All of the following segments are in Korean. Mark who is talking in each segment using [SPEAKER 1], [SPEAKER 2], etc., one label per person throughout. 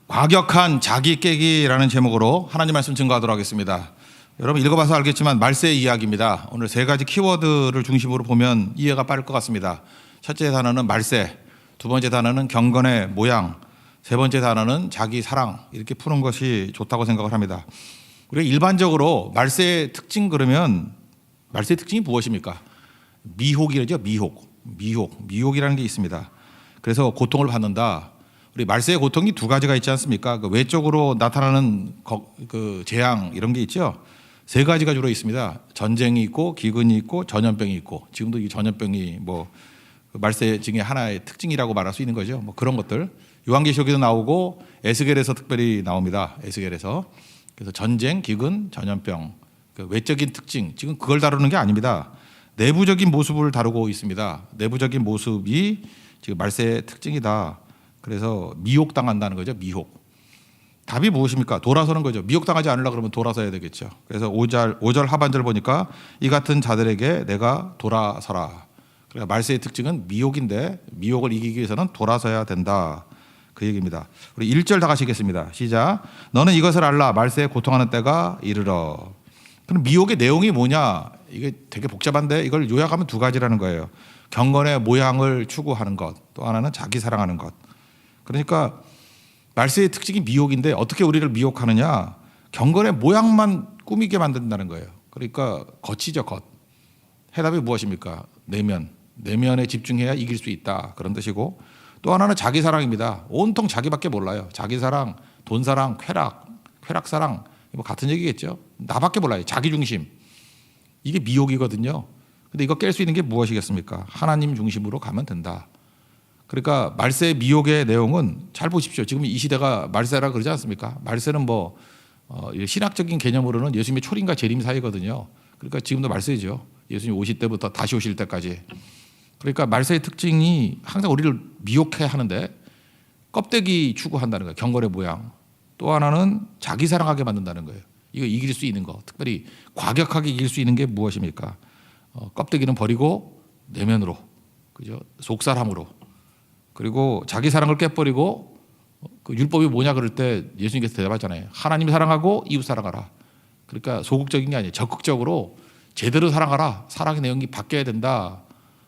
[SPEAKER 1] 과격한 자기 깨기라는 제목으로 하나님 말씀 증거하도록 하겠습니다. 여러분 읽어봐서 알겠지만 말세의 이야기입니다. 오늘 세 가지 키워드를 중심으로 보면 이해가 빠를 것 같습니다. 첫째 단어는 말세, 두 번째 단어는 경건의 모양, 세 번째 단어는 자기 사랑, 이렇게 푸는 것이 좋다고 생각을 합니다. 우리가 일반적으로 말세의 특징 그러면 말세의 특징이 무엇입니까? 미혹이죠. 미혹이라는 게 있습니다. 그래서 고통을 받는다. 우리 말세의 고통이 두 가지가 있지 않습니까? 그 외적으로 나타나는 그 재앙 이런 게 있죠. 세 가지가 주로 있습니다. 전쟁이 있고 기근이 있고 전염병이 있고, 지금도 이 전염병이 말세 중에 하나의 특징이라고 말할 수 있는 거죠. 그런 것들 요한계시록에도 나오고 에스겔에서 특별히 나옵니다. 에스겔에서. 그래서 전쟁, 기근, 전염병, 그 외적인 특징, 지금 그걸 다루는 게 아닙니다. 내부적인 모습을 다루고 있습니다. 내부적인 모습이 지금 말세의 특징이다. 그래서 미혹당한다는 거죠. 미혹. 답이 무엇입니까? 돌아서는 거죠. 미혹당하지 않으려고 그러면 돌아서야 되겠죠. 그래서 5절 하반절 보니까 이 같은 자들에게 내가 돌아서라. 그러니까 말세의 특징은 미혹인데 미혹을 이기기 위해서는 돌아서야 된다. 그 얘기입니다. 우리 1절 다 가시겠습니다. 시작. 너는 이것을 알라. 말세에 고통하는 때가 이르러. 그럼 미혹의 내용이 뭐냐? 이게 되게 복잡한데 이걸 요약하면 두 가지라는 거예요. 경건의 모양을 추구하는 것, 또 하나는 자기 사랑하는 것. 그러니까 말세의 특징이 미혹인데 어떻게 우리를 미혹하느냐? 경건의 모양만 꾸미게 만든다는 거예요. 그러니까 겉이죠, 겉. 해답이 무엇입니까? 내면에 집중해야 이길 수 있다. 그런 뜻이고, 또 하나는 자기 사랑입니다. 온통 자기밖에 몰라요. 자기 사랑, 돈 사랑, 쾌락 사랑, 같은 얘기겠죠. 나밖에 몰라요. 자기 중심. 이게 미혹이거든요. 근데 이거 깰 수 있는 게 무엇이겠습니까? 하나님 중심으로 가면 된다. 그러니까 말세의 미혹의 내용은 잘 보십시오. 지금 이 시대가 말세라 그러지 않습니까? 말세는 신학적인 개념으로는 예수님의 초림과 재림 사이거든요. 그러니까 지금도 말세죠. 예수님 오실 때부터 다시 오실 때까지. 그러니까 말세의 특징이 항상 우리를 미혹해 하는데 껍데기 추구한다는 거예요. 경건의 모양. 또 하나는 자기 사랑하게 만든다는 거예요. 이거 이길 수 있는 거. 특별히 과격하게 이길 수 있는 게 무엇입니까? 껍데기는 버리고 내면으로, 그죠? 속사람으로. 그리고 자기 사랑을 깨버리고, 그 율법이 뭐냐 그럴 때 예수님께서 대답하잖아요. 하나님 사랑하고 이웃 사랑하라. 그러니까 소극적인 게 아니에요. 적극적으로 제대로 사랑하라. 사랑의 내용이 바뀌어야 된다.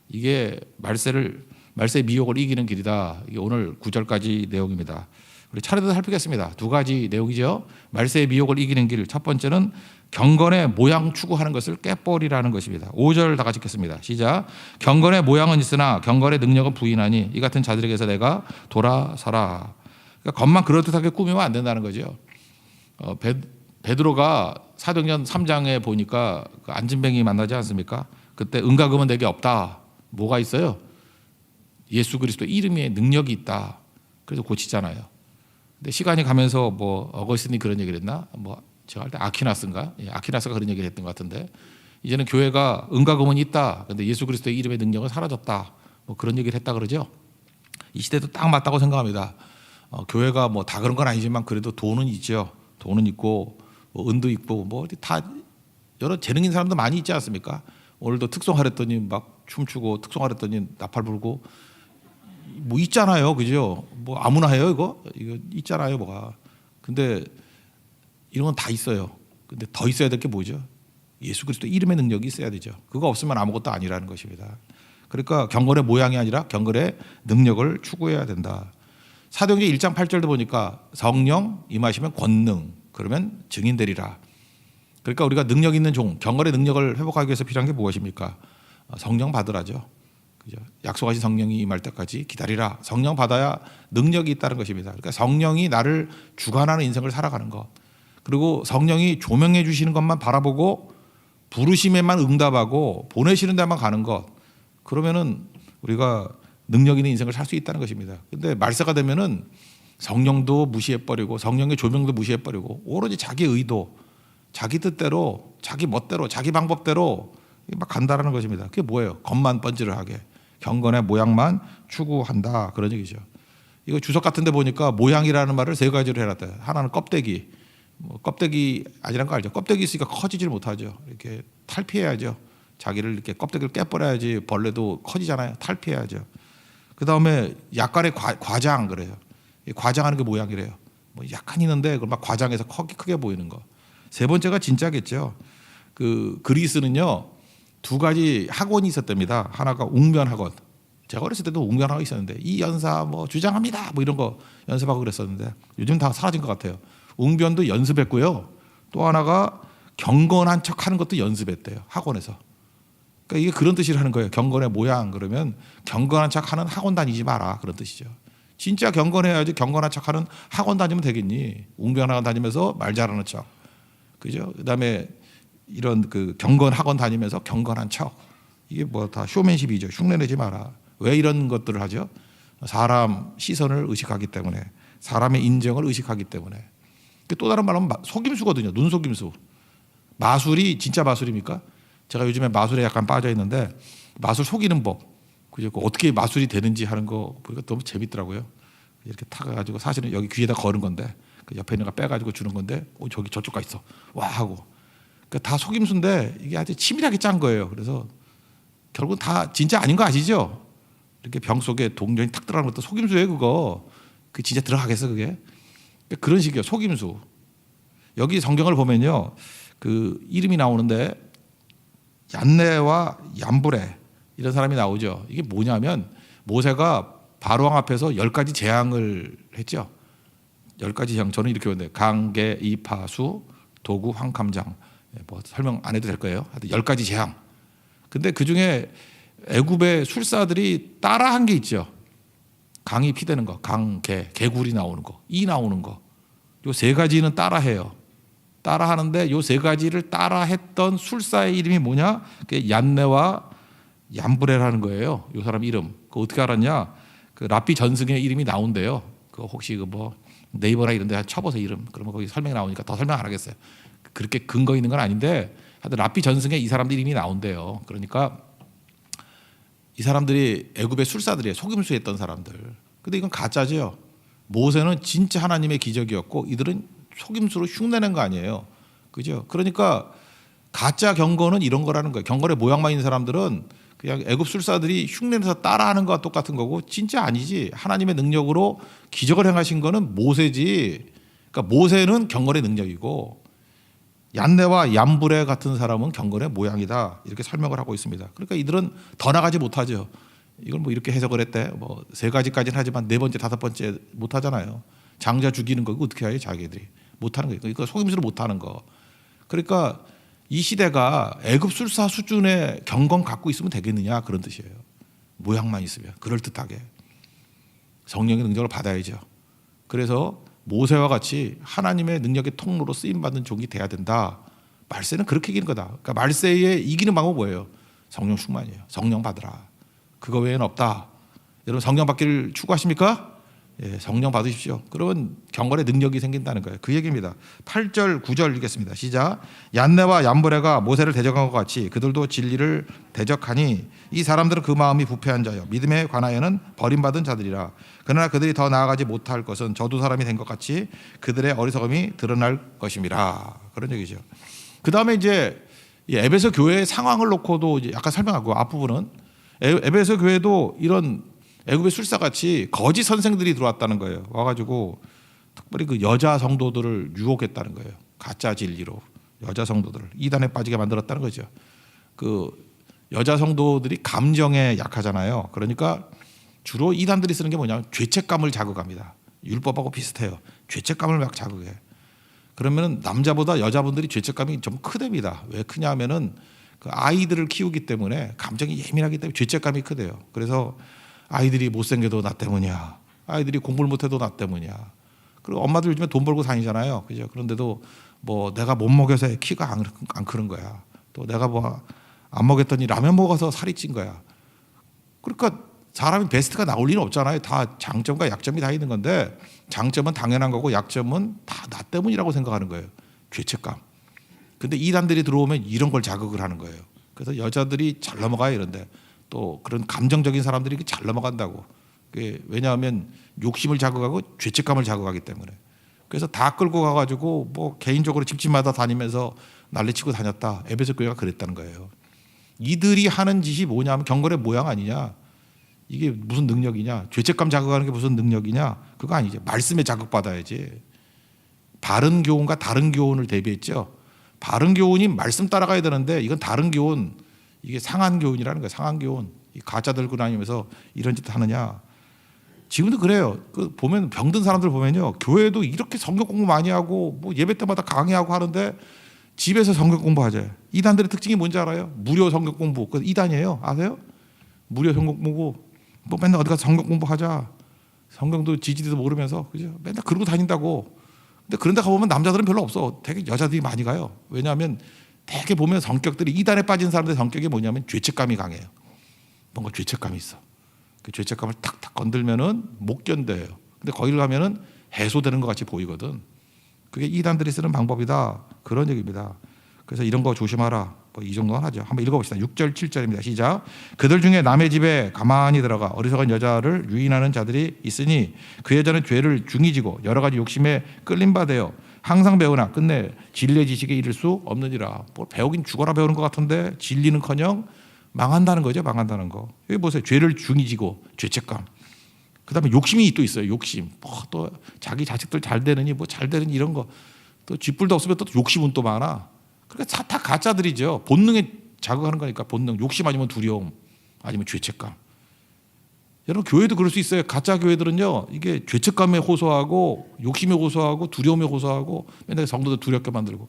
[SPEAKER 1] 이게 말세의 미혹을 이기는 길이다. 이게 오늘 9절까지 내용입니다. 우리 차례대로 살피겠습니다. 두 가지 내용이죠. 말세의 미혹을 이기는 길. 첫 번째는 경건의 모양 추구하는 것을 깨버리라는 것입니다. 5절 다 같이 읽겠습니다. 시작. 경건의 모양은 있으나 경건의 능력은 부인하니 이 같은 자들에게서 내가 돌아서라. 그러니까 겉만 그럴듯하게 꾸미면 안 된다는 거죠. 베드로가 사도행전 3장에 보니까 그 안진뱅이 만나지 않습니까? 그때 은과금은 내게 없다. 뭐가 있어요? 예수 그리스도 이름에 능력이 있다. 그래서 고치잖아요. 근데 시간이 가면서 어거스틴이 그런 얘기를 했나? 제가 할 때 아퀴나스인가? 아퀴나스가 그런 얘기를 했던 것 같은데, 이제는 교회가 은과금은 있다. 근데 예수 그리스도의 이름의 능력은 사라졌다. 그런 얘기를 했다 그러죠. 이 시대도 딱 맞다고 생각합니다. 교회가 다 그런 건 아니지만 그래도 돈은 있죠. 돈은 있고 은도 있고 다 여러 재능 있는 사람도 많이 있지 않습니까? 오늘도 특송하랬더니 막 춤추고 특송하랬더니 나팔 불고 있잖아요, 그죠? 아무나 해요 이거 있잖아요, 뭐가. 근데 이런 건 다 있어요. 근데 더 있어야 될 게 뭐죠? 예수 그리스도 이름의 능력이 있어야 되죠. 그거 없으면 아무것도 아니라는 것입니다. 그러니까 경건의 모양이 아니라 경건의 능력을 추구해야 된다. 사도행전 1장 8절도 보니까 성령 임하시면 권능, 그러면 증인 되리라. 그러니까 우리가 능력 있는 종, 경건의 능력을 회복하기 위해서 필요한 게 무엇입니까? 성령 받으라죠. 그죠? 약속하신 성령이 임할 때까지 기다리라. 성령 받아야 능력이 있다는 것입니다. 그러니까 성령이 나를 주관하는 인생을 살아가는 것. 그리고 성령이 조명해 주시는 것만 바라보고 부르심에만 응답하고 보내시는 데만 가는 것. 그러면은 우리가 능력 있는 인생을 살 수 있다는 것입니다. 근데 말세가 되면은 성령도 무시해버리고 성령의 조명도 무시해버리고 오로지 자기 의도, 자기 뜻대로, 자기 멋대로, 자기 방법대로 막 간다라는 것입니다. 그게 뭐예요? 겉만 번지르하게 경건의 모양만 추구한다, 그런 얘기죠. 이거 주석 같은 데 보니까 모양이라는 말을 세 가지로 해놨대요. 하나는 껍데기. 껍데기 아니란 거 알죠? 껍데기 있으니까 커지질 못하죠. 이렇게 탈피해야죠. 자기를 이렇게 껍데기를 깨버려야지 벌레도 커지잖아요. 탈피해야죠. 그 다음에 약간의 과장 그래요. 과장하는 게 모양이래요. 뭐 약간 있는데 그걸 막 과장해서 크게 보이는 거. 세 번째가 진짜겠죠. 그 그리스는요 2가지 학원이 있었답니다. 하나가 웅변 학원. 제가 어렸을 때도 웅변 학원이 있었는데 이 연사 뭐 주장합니다 뭐 이런 거 연습하고 그랬었는데 요즘 다 사라진 것 같아요. 웅변도 연습했고요. 또 하나가 경건한 척하는 것도 연습했대요. 학원에서. 그러니까 이게 그런 뜻이라는 거예요. 경건의 모양 그러면 경건한 척하는 학원 다니지 마라 그런 뜻이죠. 진짜 경건해야지 경건한 척하는 학원 다니면 되겠니? 웅변 학원 다니면서 말 잘하는 척, 그죠? 그다음에 이런 그 경건 학원 다니면서 경건한 척 이게 뭐 다 쇼맨십이죠. 흉내내지 마라. 왜 이런 것들을 하죠? 사람 시선을 의식하기 때문에 사람의 인정을 의식하기 때문에 또 다른 말로 하면 속임수거든요. 눈속임수. 마술이 진짜 마술입니까? 제가 요즘에 마술에 약간 빠져 있는데 마술 속이는 법, 그죠? 어떻게 마술이 되는지 하는 거 보니까 너무 재밌더라고요. 이렇게 타가지고 사실은 여기 귀에다 거는 건데 그 옆에 있는 거 빼가지고 주는 건데 저기 저쪽 가 있어 와 하고 그러니까 다 속임수인데 이게 아주 치밀하게 짠 거예요. 그래서 결국 다 진짜 아닌 거 아시죠? 이렇게 병 속에 동전이 탁 들어가는 것도 속임수예요. 그거 그 진짜 들어가겠어 그게? 그러니까 그런 식이에요. 속임수. 여기 성경을 보면요 그 이름이 나오는데 얀네와 얀브레 이런 사람이 나오죠. 이게 뭐냐면 모세가 바로왕 앞에서 10가지 재앙을 했죠. 10가지 재앙. 저는 이렇게 보는데 강계 이파수 도구 황감장 뭐 설명 안 해도 될 거예요. 하여튼 10가지 재앙. 근데 그중에 애굽의 술사들이 따라한 게 있죠. 강이 피대는 거, 개굴이 나오는 거, 이 나오는 거. 요 3가지는 따라해요. 따라하는데 요 3가지를 따라했던 술사의 이름이 뭐냐? 그게 얀네와 얀브레라는 거예요. 요 사람 이름. 그 어떻게 알았냐? 그 랍비 전승의 이름이 나온대요. 그 혹시 그 뭐 네이버나 이런 데 쳐보세요 이름. 그러면 거기 설명이 나오니까 더 설명 안 하겠어요. 그렇게 근거 있는 건 아닌데 하여튼 랍비 전승에 이 사람들 이름이 나온대요. 그러니까 이 사람들이 애굽의 술사들이에요. 속임수했던 사람들. 근데 이건 가짜죠. 모세는 진짜 하나님의 기적이었고 이들은 속임수로 흉내낸 거 아니에요. 그죠? 그러니까 가짜 경건은 이런 거라는 거예요. 경건의 모양만 있는 사람들은 그냥 애굽 술사들이 흉내내서 따라하는 거와 똑같은 거고 진짜 아니지. 하나님의 능력으로 기적을 행하신 거는 모세지. 그러니까 모세는 경건의 능력이고 얀네와 얀브레 같은 사람은 경건의 모양이다. 이렇게 설명을 하고 있습니다. 그러니까 이들은 더 나가지 못하죠. 이걸 뭐 이렇게 해석을 했대. 뭐 3가지까지는 하지만 4번째, 5번째 못 하잖아요. 장자 죽이는 거 어떻게 해요? 자기들이 못 하는 거예요. 그러니까 속임수를 못 하는 거. 그러니까 이 시대가 애굽 술사 수준의 경건 갖고 있으면 되겠느냐 그런 뜻이에요. 모양만 있으면 그럴듯하게 성령의 능력을 받아야죠. 그래서 모세와 같이 하나님의 능력의 통로로 쓰임받는 종이 돼야 된다. 말세는 그렇게 이기는 거다. 그러니까 말세에 이기는 방법은 뭐예요? 성령 충만이에요. 성령 받으라. 그거 외에는 없다. 여러분 성령 받기를 추구하십니까? 예, 성령 받으십시오. 그러면 경건의 능력이 생긴다는 거예요. 그 얘기입니다. 8절 9절 읽겠습니다. 시작. 얀네와 얀브레가 모세를 대적한 것 같이 그들도 진리를 대적하니 이 사람들은 그 마음이 부패한 자여 믿음에 관하여는 버림받은 자들이라. 그러나 그들이 더 나아가지 못할 것은 저 2사람이 된 것 같이 그들의 어리석음이 드러날 것임이라. 그런 얘기죠. 그 다음에 이제 에베소 교회의 상황을 놓고도 이제 약간 설명하고 앞부분은 에베소 교회도 이런 애굽의 술사같이 거짓 선생들이 들어왔다는 거예요. 와가지고 특별히 그 여자 성도들을 유혹했다는 거예요. 가짜 진리로 여자 성도들을 이단에 빠지게 만들었다는 거죠. 그 여자 성도들이 감정에 약하잖아요. 그러니까 주로 이단들이 쓰는 게 뭐냐면 죄책감을 자극합니다. 율법하고 비슷해요. 죄책감을 막 자극해. 그러면 남자보다 여자분들이 죄책감이 좀 크답니다. 왜 크냐면은 그 아이들을 키우기 때문에 감정이 예민하기 때문에 죄책감이 크대요. 그래서 아이들이 못생겨도 나 때문이야. 아이들이 공부를 못해도 나 때문이야. 그리고 엄마들 요즘에 돈 벌고 다니잖아요. 그죠? 그런데도 뭐 내가 못 먹여서 키가 안 크는 거야. 또 내가 뭐 안 먹였더니 라면 먹어서 살이 찐 거야. 그러니까 사람이 베스트가 나올 리는 없잖아요. 다 장점과 약점이 다 있는 건데 장점은 당연한 거고 약점은 다 나 때문이라고 생각하는 거예요. 죄책감. 근데 이단들이 들어오면 이런 걸 자극을 하는 거예요. 그래서 여자들이 잘 넘어가요 이런데. 또 그런 감정적인 사람들이 잘 넘어간다고. 왜냐하면 욕심을 자극하고 죄책감을 자극하기 때문에. 그래서 다 끌고 가가지고 뭐 개인적으로 집집마다 다니면서 난리치고 다녔다. 에베소 교회가 그랬다는 거예요. 이들이 하는 짓이 뭐냐면 경건의 모양 아니냐. 이게 무슨 능력이냐. 죄책감 자극하는 게 무슨 능력이냐. 그거 아니죠. 말씀에 자극받아야지. 바른 교훈과 다른 교훈을 대비했죠. 바른 교훈이 말씀 따라가야 되는데 이건 다른 교훈, 이게 상한 교훈이라는 거예요. 상한 교훈. 이 가짜 들고 다니면서 이런 짓 하느냐. 지금도 그래요. 그 보면 병든 사람들 보면요, 교회도 이렇게 성경 공부 많이 하고 뭐 예배 때마다 강의하고 하는데 집에서 성경 공부하재. 이단들의 특징이 뭔지 알아요? 무료 성경 공부. 그 이단이에요. 아세요? 무료 성경 공부. 뭐 맨날 어디 가서 성경 공부하자. 성경도 지지도 모르면서 그죠? 맨날 그러고 다닌다고. 근데 그런 데 가보면 남자들은 별로 없어. 되게 여자들이 많이 가요. 왜냐하면 되게 보면 성격들이, 이단에 빠진 사람들의 성격이 뭐냐면 죄책감이 강해요. 뭔가 죄책감이 있어. 그 죄책감을 탁탁 건들면은 못 견뎌요. 근데 거기를 가면은 해소되는 것 같이 보이거든. 그게 이단들이 쓰는 방법이다. 그런 얘기입니다. 그래서 이런 거 조심하라. 뭐 이 정도는 하죠. 한번 읽어봅시다. 6절 7절입니다. 시작. 그들 중에 남의 집에 가만히 들어가 어리석은 여자를 유인하는 자들이 있으니 그 여자는 죄를 중히 지고 여러 가지 욕심에 끌림 받아요. 항상 배우나 끝내 진리의 지식에 이를 수 없느니라. 뭐 배우긴 죽어라 배우는 것 같은데 진리는커녕 망한다는 거죠. 망한다는 거. 여기 보세요. 죄를 중히 지고 죄책감. 그다음에 욕심이 또 있어요. 욕심. 뭐 또 자기 자식들 잘 되느니 뭐 잘 되느니 이런 거. 또 쥐뿔도 없으면 또 욕심은 또 많아. 그러니까 다 가짜들이죠. 본능에 자극하는 거니까 본능. 욕심 아니면 두려움 아니면 죄책감. 여러분 교회도 그럴 수 있어요. 가짜 교회들은요. 이게 죄책감에 호소하고 욕심에 호소하고 두려움에 호소하고 맨날 성도들 두렵게 만들고.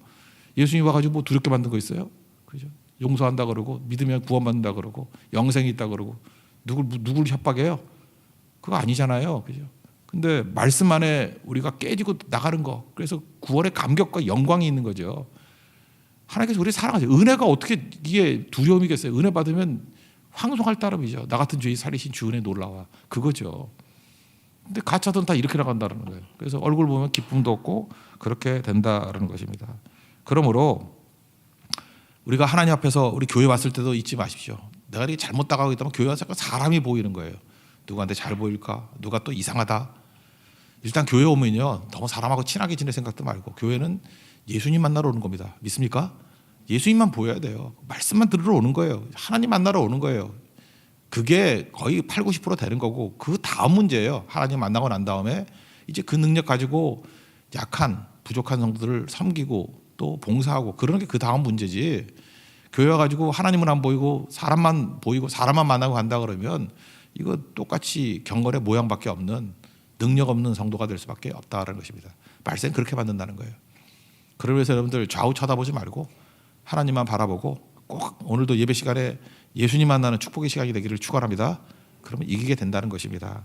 [SPEAKER 1] 예수님 와가지고 뭐 두렵게 만든 거 있어요? 그죠? 용서한다 그러고 믿으면 구원받는다 그러고 영생이 있다 그러고 누굴 협박해요? 그거 아니잖아요. 그죠? 근데 말씀 안에 우리가 깨지고 나가는 거. 그래서 구원의 감격과 영광이 있는 거죠. 하나님께서 우리 사랑하죠. 은혜가 어떻게 이게 두려움이겠어요? 은혜 받으면 황송할 따름이죠. 나 같은 죄인 살리신 주 은혜 놀라워. 그거죠. 근데 가짜들은 다 이렇게 나간다는 거예요. 그래서 얼굴 보면 기쁨도 없고 그렇게 된다는 것입니다. 그러므로 우리가 하나님 앞에서 우리 교회 왔을 때도 잊지 마십시오. 내가 이렇게 잘못 나가고 있다면 교회 와서 사람이 보이는 거예요. 누구한테 잘 보일까? 누가 또 이상하다? 일단 교회 오면요, 너무 사람하고 친하게 지낼 생각도 말고 교회는 예수님 만나러 오는 겁니다. 믿습니까? 예수님만 보여야 돼요. 말씀만 들으러 오는 거예요. 하나님 만나러 오는 거예요. 그게 거의 8, 90% 되는 거고 그 다음 문제예요. 하나님 만나고 난 다음에 이제 그 능력 가지고 약한 부족한 성도들을 섬기고 또 봉사하고 그러는 게 그 다음 문제지. 교회 와가지고 하나님은 안 보이고 사람만 보이고 사람만 만나고 간다 그러면 이거 똑같이 경건의 모양밖에 없는 능력 없는 성도가 될 수밖에 없다는 것입니다. 말씀 그렇게 만든다는 거예요. 그러면서 여러분들 좌우 쳐다보지 말고 하나님만 바라보고 꼭 오늘도 예배 시간에 예수님 만나는 축복의 시간이 되기를 축원합니다. 그러면 이기게 된다는 것입니다.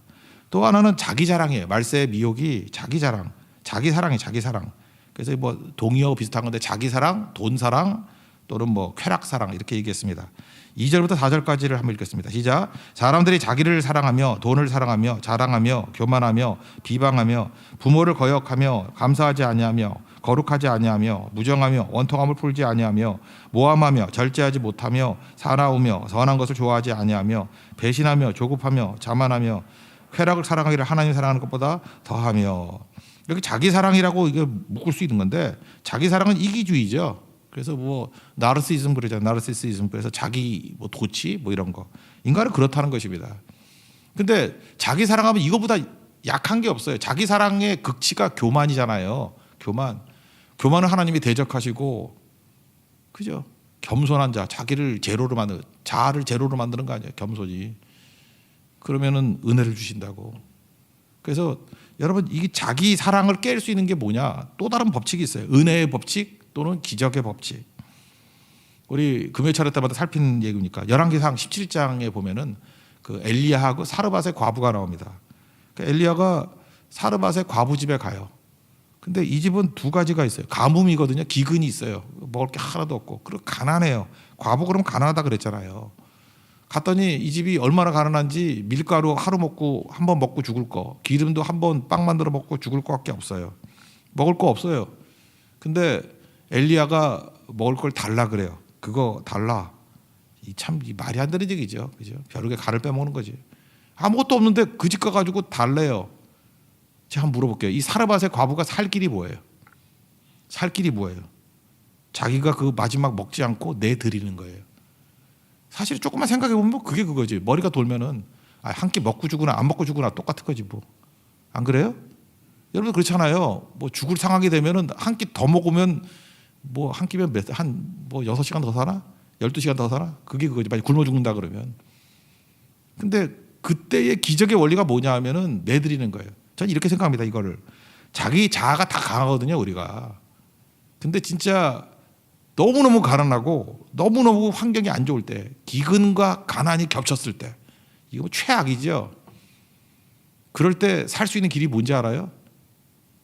[SPEAKER 1] 또 하나는 자기 자랑이에요. 말세의 미혹이 자기 자랑, 자기 사랑이에요. 자기 사랑. 그래서 뭐 동의어 비슷한 건데 자기 사랑, 돈 사랑 또는 뭐 쾌락 사랑 이렇게 얘기했습니다. 2절부터 4절까지를 한번 읽겠습니다. 시작. 사람들이 자기를 사랑하며 돈을 사랑하며 자랑하며 교만하며 비방하며 부모를 거역하며 감사하지 아니하며 거룩하지 아니하며 무정하며 원통함을 풀지 아니하며 모함하며 절제하지 못하며 사나우며 선한 것을 좋아하지 아니하며 배신하며 조급하며 자만하며 쾌락을 사랑하기를 하나님 사랑하는 것보다 더하며. 여기 자기 사랑이라고 이게 묶을 수 있는 건데 자기 사랑은 이기주의죠. 그래서 뭐 나르시즘 그러잖아요. 나르시시즘. 그래서 자기 뭐 도치 뭐 이런 거. 인간은 그렇다는 것입니다. 근데 자기 사랑하면 이거보다 약한 게 없어요. 자기 사랑의 극치가 교만이잖아요. 교만은 하나님이 대적하시고, 그죠? 겸손한 자, 자기를 제로로 만드는, 자아를 제로로 만드는 거 아니에요. 겸손이. 그러면은 은혜를 주신다고. 그래서 여러분 이 자기 사랑을 깰 수 있는 게 뭐냐? 또 다른 법칙이 있어요. 은혜의 법칙 또는 기적의 법칙. 우리 금요 차례 때마다 살핀 얘기니까 열왕기상 17장에 보면은 그 엘리야하고 사르밧의 과부가 나옵니다. 그 엘리야가 사르밧의 과부 집에 가요. 근데 이 집은 두 가지가 있어요. 가뭄이거든요. 기근이 있어요. 먹을 게 하나도 없고. 그리고 가난해요. 과부 그러면 가난하다 그랬잖아요. 갔더니 이 집이 얼마나 가난한지 밀가루 하루 먹고 한 번 먹고 죽을 거, 기름도 한 번 빵 만들어 먹고 죽을 거밖에 없어요. 먹을 거 없어요. 근데 엘리야가 먹을 걸 달라 그래요. 그거 달라. 참 말이 안 되는 얘기죠. 그죠? 벼룩에 간을 빼먹는 거지. 아무것도 없는데 그 집 가가지고 달래요. 제가 한번 물어볼게요. 이 사르밧의 과부가 살 길이 뭐예요? 살 길이 뭐예요? 자기가 그 마지막 먹지 않고 내드리는 거예요. 사실 조금만 생각해 보면 그게 그거지. 머리가 돌면은 한 끼 먹고 죽으나 안 먹고 죽으나 똑같은 거지 뭐. 안 그래요? 여러분 그렇잖아요. 뭐 죽을 상황이 되면은 한 끼 더 먹으면 뭐 한 끼면 한뭐 6시간 더 사나? 12시간 더 사나? 그게 그거지. 만약 굶어 죽는다 그러면. 근데 그때의 기적의 원리가 뭐냐 하면은 내드리는 거예요. 저는 이렇게 생각합니다. 이거를. 자기 자아가 다 강하거든요, 우리가. 근데 진짜 너무너무 가난하고 너무너무 환경이 안 좋을 때, 기근과 가난이 겹쳤을 때, 이거 뭐 최악이죠. 그럴 때 살 수 있는 길이 뭔지 알아요?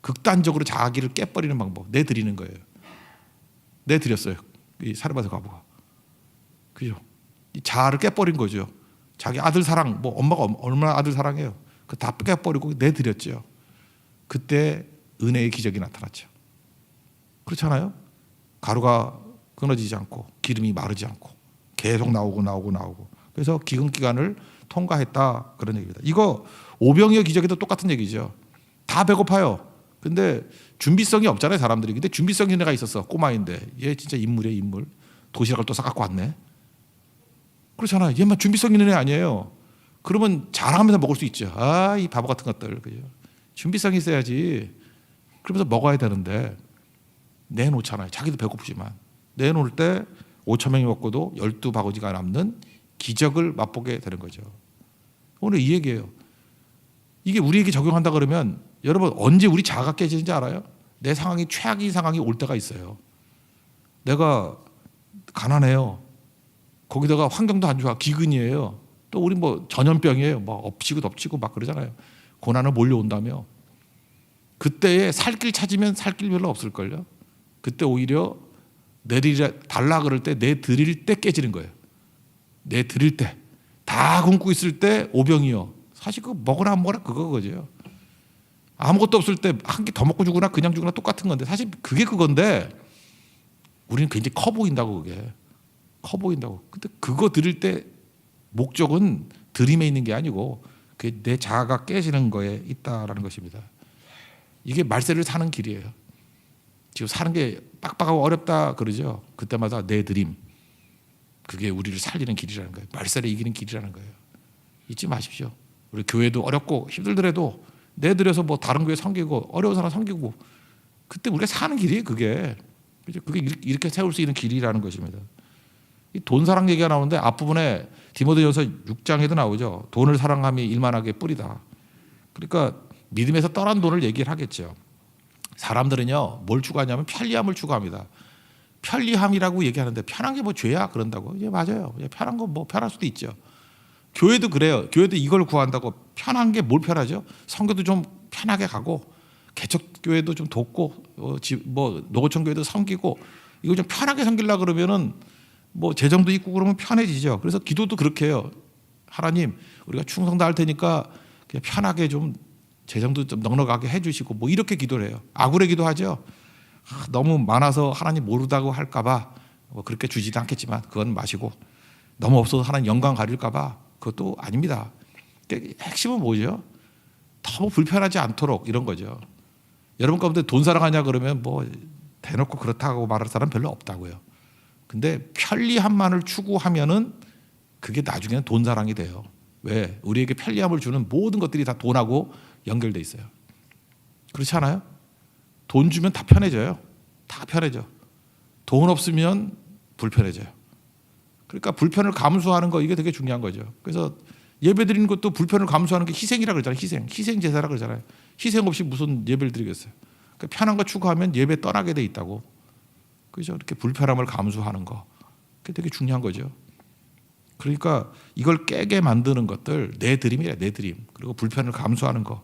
[SPEAKER 1] 극단적으로 자기를 깨버리는 방법, 내드리는 거예요. 내드렸어요, 이 사르바드 과부가. 그죠? 이 자아를 깨버린 거죠. 자기 아들 사랑, 뭐 엄마가 얼마나 아들 사랑해요. 그 다 깨버리고 내드렸죠. 그때 은혜의 기적이 나타났죠. 그렇잖아요? 가루가 끊어지지 않고 기름이 마르지 않고 계속 나오고 그래서 기근 기간을 통과했다, 그런 얘기입니다. 이거 오병이어 기적에도 똑같은 얘기죠. 다 배고파요. 근데 준비성이 없잖아요, 사람들이. 근데 준비성 있는 애가 있었어. 꼬마인데 얘 진짜 인물이에요, 인물. 도시락을 또 싸갖고 왔네. 그렇잖아요. 얘만 준비성 있는 애 아니에요. 그러면 자랑하면서 먹을 수 있죠. 아, 이 바보 같은 것들. 그죠? 준비성이 있어야지. 그러면서 먹어야 되는데 내놓잖아요. 자기도 배고프지만. 내놓을 때 5천 명이 먹고도 12바구니가 남는 기적을 맛보게 되는 거죠. 오늘 이 얘기예요. 이게 우리에게 적용한다 그러면 여러분 언제 우리 자아가 깨지는지 알아요? 내 상황이 최악인 상황이 올 때가 있어요. 내가 가난해요. 거기다가 환경도 안 좋아. 기근이에요. 또 우리 뭐 전염병이에요. 막 엎치고 덮치고 막 그러잖아요. 고난을 몰려온다며. 그때에 살 길 찾으면 살 길 별로 없을걸요. 그때 오히려 달라 그럴 때 내드릴 때 깨지는 거예요. 내드릴 때. 다 굶고 있을 때 오병이어. 사실 그거 먹으나 안 먹으나 그거죠. 아무것도 없을 때 한 끼 더 먹고 죽으나 그냥 죽으나 똑같은 건데 사실 그게 그건데 우리는 굉장히 커 보인다고. 그게 커 보인다고. 근데 그거 드릴 때 목적은 드림에 있는 게 아니고 그게 내 자아가 깨지는 거에 있다라는 것입니다. 이게 말세를 사는 길이에요. 지금 사는 게 빡빡하고 어렵다 그러죠. 그때마다 내 드림, 그게 우리를 살리는 길이라는 거예요. 말세를 이기는 길이라는 거예요. 잊지 마십시오. 우리 교회도 어렵고 힘들더라도 내드려서 뭐 다른 교회 섬기고 어려운 사람 섬기고 그때 우리가 사는 길이에요. 그게 이렇게 세울 수 있는 길이라는 것입니다. 이 돈 사랑 얘기가 나오는데 앞부분에 디모데전서 6장에도 나오죠. 돈을 사랑함이 일만하게 뿌리다. 그러니까 믿음에서 떠난 돈을 얘기를 하겠죠. 사람들은요 뭘 추구하냐면 편리함을 추구합니다. 편리함이라고 얘기하는데 편한 게 뭐 죄야 그런다고. 예, 맞아요. 편한 거 뭐 편할 수도 있죠. 교회도 그래요. 교회도 이걸 구한다고. 편한 게 뭘 편하죠? 성교도 좀 편하게 가고 개척교회도 좀 돕고 뭐 노고청교회도 섬기고 이거 좀 편하게 섬기려고 그러면은 뭐 재정도 있고 그러면 편해지죠. 그래서 기도도 그렇게 해요. 하나님 우리가 충성 다할 테니까 그냥 편하게 좀 재정도 좀 넉넉하게 해주시고 뭐 이렇게 기도를 해요. 아굴의 기도하죠. 너무 많아서 하나님 모르다고 할까 봐 뭐 그렇게 주지도 않겠지만 그건 마시고 너무 없어서 하나님 영광 가릴까 봐 그것도 아닙니다. 핵심은 뭐죠? 너무 불편하지 않도록 이런 거죠. 여러분 가운데 돈 사랑하냐 그러면 뭐 대놓고 그렇다고 말할 사람 별로 없다고요. 근데 편리함만을 추구하면은 그게 나중에는 돈 사랑이 돼요. 왜? 우리에게 편리함을 주는 모든 것들이 다 돈하고 연결돼 있어요. 그렇지 않아요? 돈 주면 다 편해져요. 다 편해져. 돈 없으면 불편해져요. 그러니까 불편을 감수하는 거 이게 되게 중요한 거죠. 그래서 예배 드리는 것도 불편을 감수하는 게 희생이라고 그러잖아요. 희생 제사라고 그러잖아요. 희생 없이 무슨 예배를 드리겠어요. 그러니까 편한 거 추구하면 예배 떠나게 돼 있다고. 그죠? 이렇게 불편함을 감수하는 거 그게 되게 중요한 거죠. 그러니까 이걸 깨게 만드는 것들 내 드림이래. 내 드림. 그리고 불편을 감수하는 거.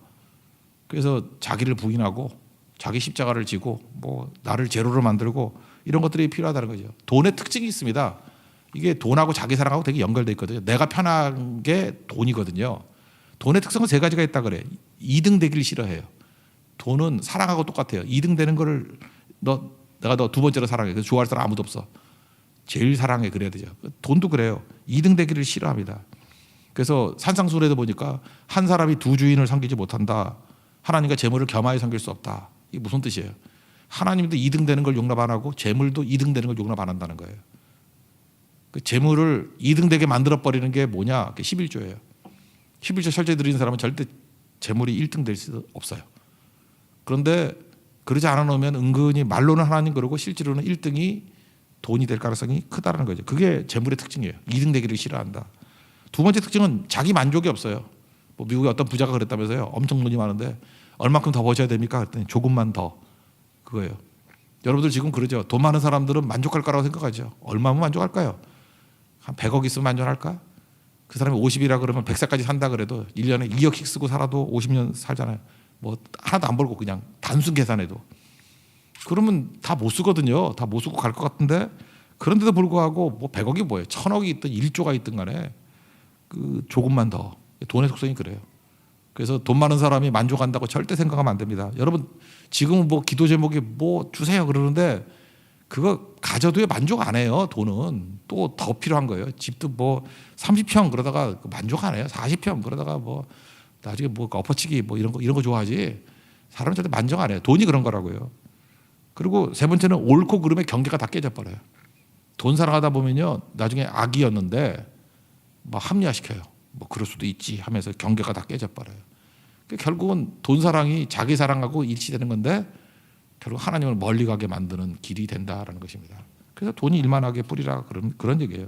[SPEAKER 1] 그래서 자기를 부인하고 자기 십자가를 지고 뭐 나를 제로로 만들고 이런 것들이 필요하다는 거죠. 돈의 특징이 있습니다. 이게 돈하고 자기 사랑하고 되게 연결돼 있거든요. 내가 편한 게 돈이거든요. 돈의 특성은 세 가지가 있다 그래. 2등 되기를 싫어해요. 돈은 사랑하고 똑같아요. 2등 되는 거를 내가 너 두 번째로 사랑해. 그래서 좋아할 사람 아무도 없어. 제일 사랑해 그래야 되죠. 돈도 그래요. 2등 되기를 싫어합니다. 그래서 산상수훈에도 보니까 한 사람이 두 주인을 섬기지 못한다. 하나님과 재물을 겸하여 섬길 수 없다. 이게 무슨 뜻이에요? 하나님도 2등 되는 걸 용납 안 하고 재물도 2등 되는 걸 용납 안 한다는 거예요. 그 재물을 2등 되게 만들어 버리는 게 뭐냐? 11조예요. 11조 철저히 드리는 사람은 절대 재물이 1등 될 수 없어요. 그런데 그러지 않아 놓으면 은근히 말로는 하나님 그러고 실제로는 1등이 돈이 될 가능성이 크다는 거죠. 그게 재물의 특징이에요. 2등 되기를 싫어한다. 두 번째 특징은 자기 만족이 없어요. 뭐 미국의 어떤 부자가 그랬다면서요. 엄청 돈이 많은데 얼마큼 더 버셔야 됩니까? 그랬더니 조금만 더. 그거예요. 여러분들 지금 그러죠. 돈 많은 사람들은 만족할 거라고 생각하죠. 얼마면 만족할까요? 한 100억 있으면 만족할까? 그 사람이 50이라 그러면 100살까지 산다 그래도 1년에 2억씩 쓰고 살아도 50년 살잖아요. 뭐 하나도 안 벌고 그냥 단순 계산해도. 그러면 다 못 쓰거든요. 다 못 쓰고 갈 것 같은데 그런데도 불구하고 뭐 100억이 뭐예요. 1000억이 있든 1조가 있든 간에 그 조금만 더. 돈의 속성이 그래요. 그래서 돈 많은 사람이 만족한다고 절대 생각하면 안 됩니다. 여러분 지금 뭐 기도 제목이 뭐 주세요 그러는데 그거 가져도 만족 안 해요. 돈은 또 더 필요한 거예요. 집도 뭐 30평 그러다가 만족 안 해요. 40평 그러다가 뭐 나중에 뭐 엎어치기 뭐 이런 거 좋아하지. 사람은 절대 만족 안 해요. 돈이 그런 거라고요. 그리고 세 번째는 옳고 그름의 경계가 다 깨져버려요. 돈 사랑하다 보면요 나중에 악이었는데 뭐 합리화시켜요. 뭐 그럴 수도 있지 하면서 경계가 다 깨져버려요. 결국은 돈 사랑이 자기 사랑하고 일치되는 건데 결국 하나님을 멀리 가게 만드는 길이 된다라는 것입니다. 그래서 돈이 일만하게 뿌리라 그런 얘기예요.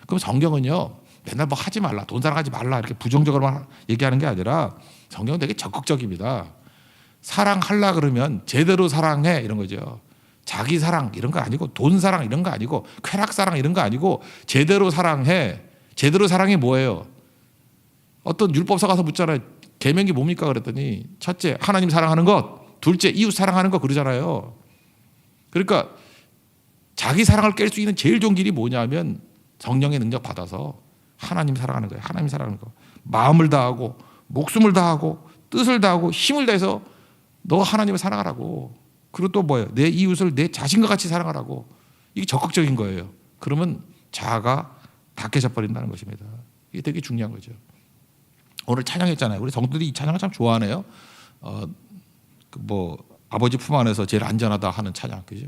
[SPEAKER 1] 그럼 성경은요 맨날 뭐 하지 말라, 돈 사랑하지 말라 이렇게 부정적으로만 얘기하는 게 아니라 성경은 되게 적극적입니다. 사랑하려 그러면 제대로 사랑해 이런 거죠. 자기 사랑 이런 거 아니고 돈 사랑 이런 거 아니고 쾌락 사랑 이런 거 아니고 제대로 사랑해. 제대로 사랑이 뭐예요? 어떤 율법사 가서 묻잖아요. 계명이 뭡니까 그랬더니 첫째 하나님 사랑하는 것, 둘째 이웃 사랑하는 것 그러잖아요. 그러니까 자기 사랑을 깰 수 있는 제일 좋은 길이 뭐냐면 성령의 능력 받아서 하나님 사랑하는 거예요. 하나님 사랑하는 거. 마음을 다하고 목숨을 다하고 뜻을 다하고 힘을 다해서 너 하나님을 사랑하라고. 그리고 또 뭐예요? 내 이웃을 내 자신과 같이 사랑하라고. 이게 적극적인 거예요. 그러면 자아가 다 깨져버린다는 것입니다. 이게 되게 중요한 거죠. 오늘 찬양했잖아요. 우리 성도들이 이 찬양을 참 좋아하네요. 뭐 아버지 품 안에서 제일 안전하다 하는 찬양, 그죠?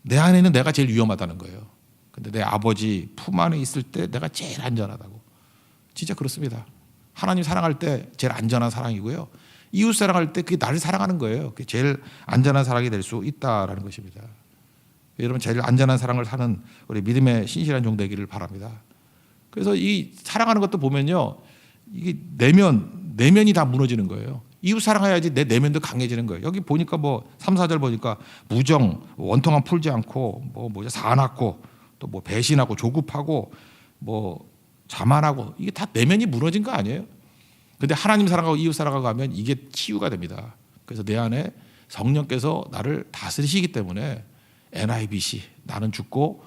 [SPEAKER 1] 내 안에는 내가 제일 위험하다는 거예요. 근데 내 아버지 품 안에 있을 때 내가 제일 안전하다고. 진짜 그렇습니다. 하나님 사랑할 때 제일 안전한 사랑이고요. 이웃 사랑할 때 그게 나를 사랑하는 거예요. 그게 제일 안전한 사랑이 될 수 있다라는 것입니다. 여러분 제일 안전한 사랑을 사는 우리 믿음의 신실한 종 되기를 바랍니다. 그래서 이 사랑하는 것도 보면요. 이게 내면이 다 무너지는 거예요. 이웃 사랑해야지 내 내면도 강해지는 거예요. 여기 보니까 뭐 3, 4절 보니까 무정, 원통함 풀지 않고 뭐 사납고 또 뭐 배신하고 조급하고 뭐 자만하고 이게 다 내면이 무너진 거 아니에요? 근데 하나님 사랑하고 이웃 사랑하고 하면 이게 치유가 됩니다. 그래서 내 안에 성령께서 나를 다스리시기 때문에 NIBC 나는 죽고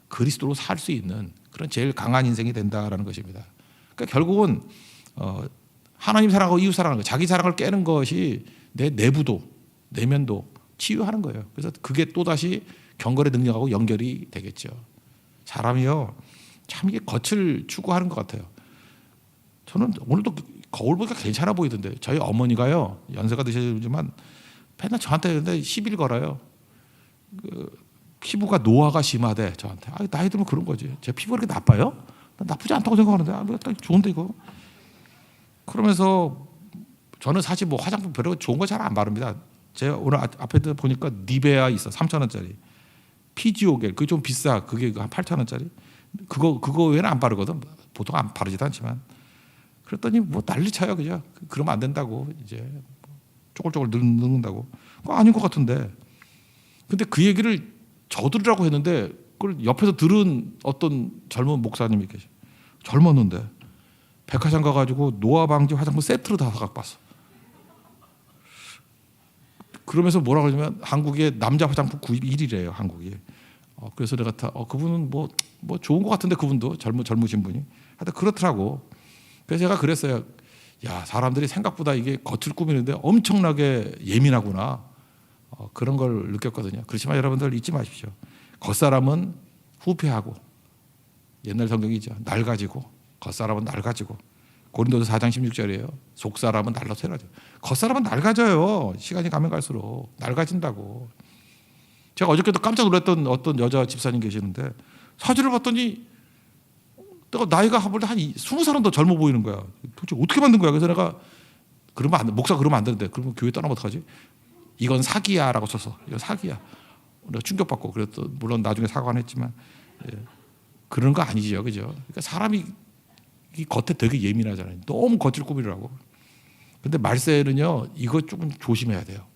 [SPEAKER 1] 그리스도로 살 수 있는 그런 제일 강한 인생이 된다라는 것입니다. 그러니까 결국은 하나님 사랑하고 이웃 사랑하는 거, 자기 사랑을 깨는 것이 내 내부도 내면도 치유하는 거예요. 그래서 그게 또 다시 경건의 능력하고 연결이 되겠죠. 사람이요 참 이게 겉을 추구하는 것 같아요. 저는 오늘도 거울 보니까 괜찮아 보이던데 저희 어머니가요 연세가 드시지만 맨날 저한테 근데 시비를 걸어요. 피부가 노화가 심하대 저한테. 나이 들면 그런 거지. 제 피부가 그렇게 나빠요? 난 나쁘지 않다고 생각하는데 좋은데 이거. 그러면서 저는 사실 뭐 화장품 별로 좋은 거 잘 안 바릅니다. 제가 오늘 앞에 보니까 니베아 있어 3,000원짜리. 피지오겔 그게 좀 비싸. 그게 한 8,000원짜리. 그거 외에는 안 바르거든. 보통 안 바르지도 않지만. 그랬더니 뭐 난리 쳐요, 그죠? 그러면 안 된다고 이제 쪼글쪼글 늙는다고. 그거 아닌 것 같은데. 근데 그 얘기를 저들으라고 했는데 그걸 옆에서 들은 어떤 젊은 목사님이 계셔. 젊었는데 백화점 가가지고 노화 방지 화장품 세트로 다 사갖고 왔어. 그러면서 뭐라고 하냐면 한국의 남자 화장품 구입 1위래요, 한국이. 그래서 내가 그분은 뭐 좋은 것 같은데 그분도 젊으신 분이. 하여튼 그렇더라고. 그래서 제가 그랬어요. 야, 사람들이 생각보다 이게 겉을 꾸미는데 엄청나게 예민하구나. 그런 걸 느꼈거든요. 그렇지만 여러분들 잊지 마십시오. 겉사람은 후패하고 옛날 성경이죠. 낡아지고 겉사람은 낡아지고 고린도서 4장 16절이에요. 속사람은 날라서 헤어져. 겉사람은 낡아져요. 시간이 가면 갈수록 낡아진다고. 제가 어저께도 깜짝 놀랐던 어떤 여자 집사님 계시는데 사진을 봤더니 나이가 한 20살은 더 젊어 보이는 거야. 도대체 어떻게 만든 거야? 그래서 내가 목사 그러면 안 되는데 그러면 교회 떠나면 어떡하지? 이건 사기야라고 써서 이거 사기야. 우리가 충격받고 그래도 물론 나중에 사과는 했지만 그런 거 아니죠, 그죠? 그러니까 사람이 이 겉에 되게 예민하잖아요. 너무 겉을 꾸미려고. 근데 말세는요, 이거 조금 조심해야 돼요.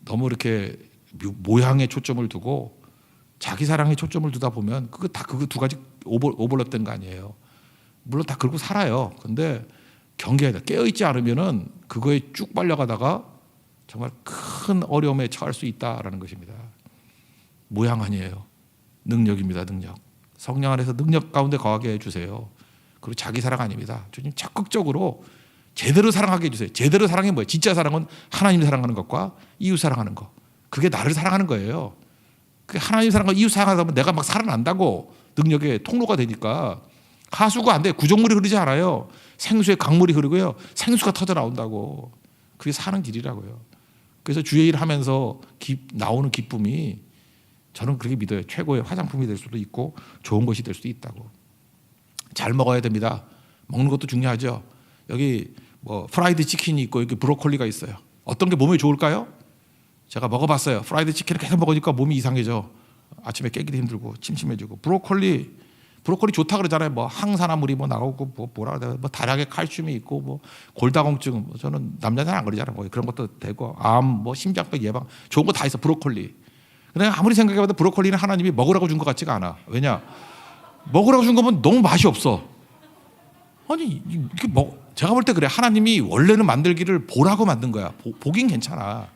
[SPEAKER 1] 너무 이렇게 모양에 초점을 두고 자기 사랑에 초점을 두다 보면 그거 두 가지 오버랩 된 거 아니에요. 물론 다 그러고 살아요. 근데 경계해야 돼. 깨어있지 않으면은 그거에 쭉 빨려가다가 정말 큰 어려움에 처할 수 있다라는 것입니다. 모양 아니에요. 능력입니다. 능력. 성령 안에서 능력 가운데 거하게 해주세요. 그리고 자기 사랑 아닙니다. 주님 적극적으로 제대로 사랑하게 해주세요. 제대로 사랑이 뭐예요? 진짜 사랑은 하나님 사랑하는 것과 이웃 사랑하는 것. 그게 나를 사랑하는 거예요. 그게 하나님 사랑과 이웃 사랑하다 보면 내가 막 살아난다고 능력의 통로가 되니까 하수가 안 돼. 구정물이 흐르지 않아요. 생수의 강물이 흐르고요. 생수가 터져 나온다고. 그게 사는 길이라고요. 그래서 주의 일을 하면서 나오는 기쁨이 저는 그렇게 믿어요. 최고의 화장품이 될 수도 있고 좋은 것이 될 수도 있다고. 잘 먹어야 됩니다. 먹는 것도 중요하죠. 여기 뭐 프라이드 치킨이 있고 여기 브로콜리가 있어요. 어떤 게 몸에 좋을까요? 제가 먹어봤어요. 프라이드 치킨을 계속 먹으니까 몸이 이상해져. 아침에 깨기도 힘들고 침침해지고. 브로콜리 좋다 그러잖아요. 뭐 항산화물이 뭐 나오고 뭐 다량의 칼슘이 있고 뭐 골다공증. 뭐 저는 남자들은 안 그러잖아요. 뭐 그런 것도 되고 암, 뭐 심장병 예방 좋은 거 다 있어. 브로콜리. 근데 아무리 생각해봐도 브로콜리는 하나님이 먹으라고 준 것 같지가 않아. 왜냐? 먹으라고 준 거면 너무 맛이 없어. 아니 이게 제가 볼 때 그래. 하나님이 원래는 만들기를 보라고 만든 거야. 보긴 괜찮아.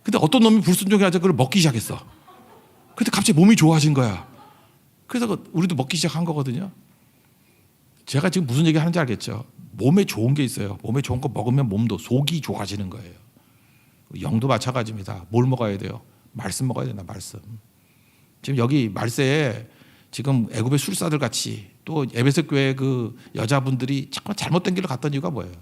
[SPEAKER 1] 근데 어떤 놈이 불순종해서 그걸 먹기 시작했어. 근데 갑자기 몸이 좋아진 거야. 그래서 우리도 먹기 시작한 거거든요. 제가 지금 무슨 얘기 하는지 알겠죠? 몸에 좋은 게 있어요. 몸에 좋은 거 먹으면 몸도 속이 좋아지는 거예요. 영도 마찬가지입니다. 뭘 먹어야 돼요? 말씀 먹어야 된다. 말씀. 지금 여기 말세에 지금 애굽의 술사들 같이 또 에베소 교회 그 여자분들이 자꾸 잘못된 길로 갔던 이유가 뭐예요?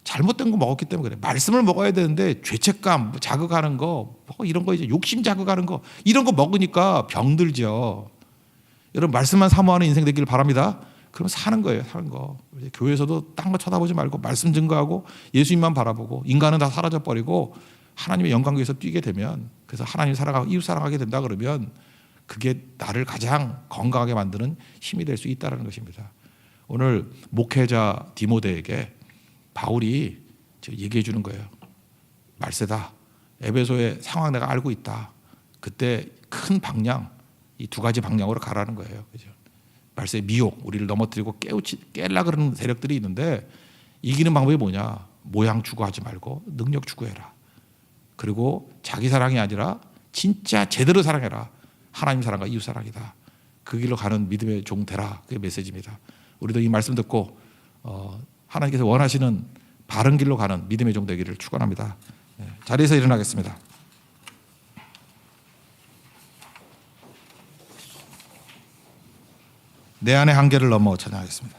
[SPEAKER 1] 잘못된 거 먹었기 때문에 그래. 말씀을 먹어야 되는데 죄책감 자극하는 거, 뭐 이런 거 이제 욕심 자극하는 거 이런 거 먹으니까 병들죠. 여러분 말씀만 사모하는 인생 되기를 바랍니다. 그럼 사는 거예요, 사는 거. 교회에서도 딴 거 쳐다보지 말고 말씀 증거하고 예수님만 바라보고 인간은 다 사라져 버리고 하나님의 영광 위에서 뛰게 되면 그래서 하나님 사랑하고 이웃 사랑하게 된다 그러면 그게 나를 가장 건강하게 만드는 힘이 될 수 있다는 것입니다. 오늘 목회자 디모데에게 바울이 얘기해 주는 거예요. 말세다. 에베소의 상황 내가 알고 있다. 그때 큰 방향, 이 두 가지 방향으로 가라는 거예요. 그죠? 말세의 미혹, 우리를 넘어뜨리고 깨려 그러는 세력들이 있는데 이기는 방법이 뭐냐? 모양 추구하지 말고 능력 추구해라. 그리고 자기 사랑이 아니라 진짜 제대로 사랑해라. 하나님 사랑과 이웃 사랑이다. 그 길로 가는 믿음의 종 되라. 그게 메시지입니다. 우리도 이 말씀 듣고 하나님께서 원하시는 바른 길로 가는 믿음의 종 되기를 축원합니다. 자리에서 일어나겠습니다. 내 안의 한계를 넘어 찬양하겠습니다.